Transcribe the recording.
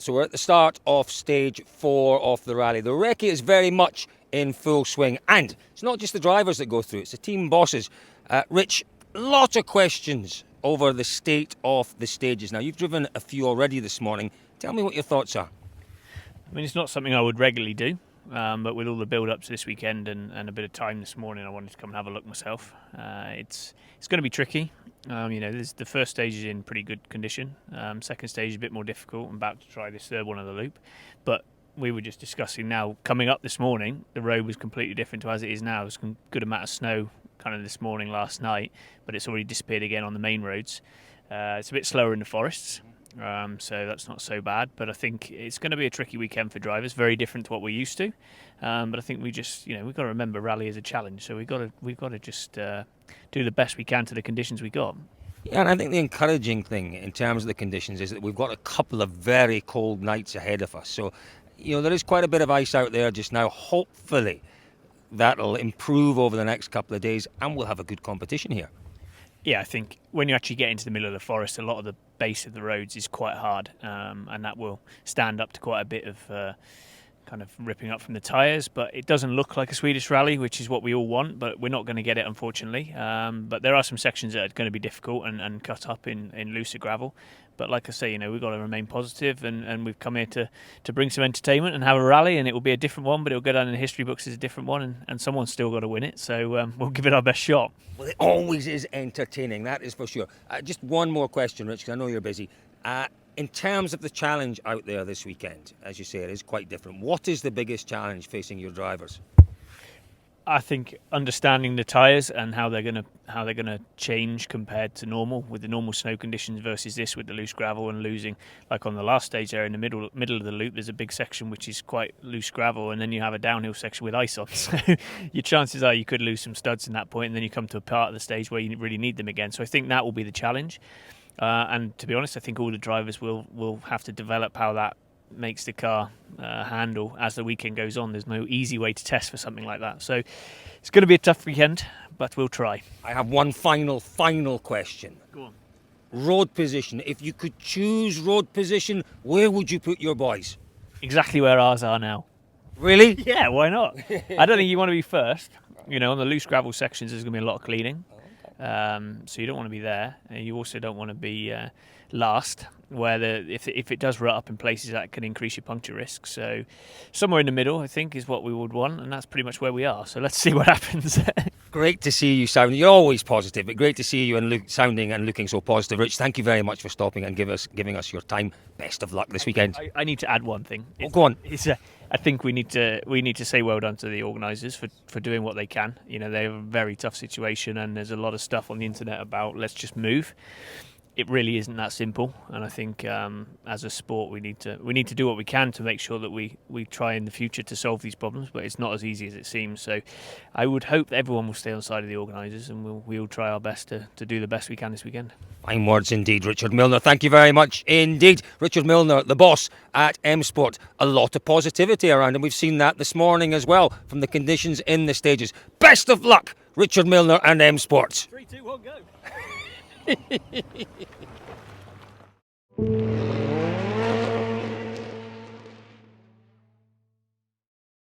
So we're at the start of stage 4 of the rally. The recce is very much in full swing, and it's not just the drivers that go through, it's the team bosses. Rich, lots of questions over the state of the stages. Now, you've driven a few already this morning. Tell me what your thoughts are. I mean, it's not something I would regularly do, but with all the build-ups this weekend and a bit of time this morning, I wanted to come and have a look myself. It's going to be tricky. The first stage is in pretty good condition. Second stage is a bit more difficult. I'm about to try this third one of the loop. But we were just discussing now, coming up this morning, the road was completely different to as it is now. There's a good amount of snow kind of this morning, last night, but it's already disappeared again on the main roads. It's a bit slower in the forests. So that's not so bad, but I think it's going to be a tricky weekend for drivers, very different to what we're used to. But I think we just, we've got to remember rally is a challenge, so we've got to just do the best we can to the conditions we got. Yeah, and I think the encouraging thing in terms of the conditions is that we've got a couple of very cold nights ahead of us. So, there is quite a bit of ice out there just now. Hopefully that'll improve over the next couple of days and we'll have a good competition here. Yeah, I think when you actually get into the middle of the forest, a lot of the base of the roads is quite hard, and that will stand up to quite a bit of kind of ripping up from the tyres. But it doesn't look like a Swedish rally, which is what we all want, but we're not going to get it, unfortunately. But there are some sections that are going to be difficult and cut up in looser gravel. But like I say, we've got to remain positive, and we've come here to bring some entertainment and have a rally, and it will be a different one, but it will go down in the history books as a different one, and someone's still got to win it. So we'll give it our best shot. Well, it always is entertaining, that is for sure. Just one more question, Rich, because I know you're busy. In terms of the challenge out there this weekend, as you say, it is quite different. What is the biggest challenge facing your drivers? I think understanding the tyres and how they're gonna change compared to normal, with the normal snow conditions versus this with the loose gravel and losing, like on the last stage there in the middle of the loop, there's a big section which is quite loose gravel, and then you have a downhill section with ice on. So your chances are you could lose some studs in that point, and then you come to a part of the stage where you really need them again. So I think that will be the challenge. And to be honest, I think all the drivers will have to develop how that makes the car handle as the weekend goes on. There's no easy way to test for something like that. So it's going to be a tough weekend, but we'll try. I have one final question. Go on. Road position. If you could choose road position, where would you put your boys? Exactly where ours are now. Really? Yeah, why not? I don't think you want to be first. On the loose gravel sections, there's going to be a lot of cleaning. So you don't want to be there. You also don't want to be last, where if it does rut up in places, that can increase your puncture risk. So somewhere in the middle, I think, is what we would want, and that's pretty much where we are. So let's see what happens. Great to see you sounding. You're always positive, but great to see you and sounding and looking so positive. Rich, thank you very much for stopping and giving us your time. Best of luck this weekend. I need to add one thing. Go on. I think we need to say well done to the organisers for doing what they can. They have a very tough situation, and there's a lot of stuff on the internet about let's just move. It really isn't that simple, and I think as a sport we need to do what we can to make sure that we try in the future to solve these problems, but it's not as easy as it seems. So I would hope that everyone will stay on the side of the organisers, and we'll try our best to do the best we can this weekend. Fine words indeed, Richard Millener. Thank you very much indeed. Richard Millener, the boss at M Sport. A lot of positivity around, and we've seen that this morning as well from the conditions in the stages. Best of luck, Richard Millener and M Sports. 3, 2, 1, go.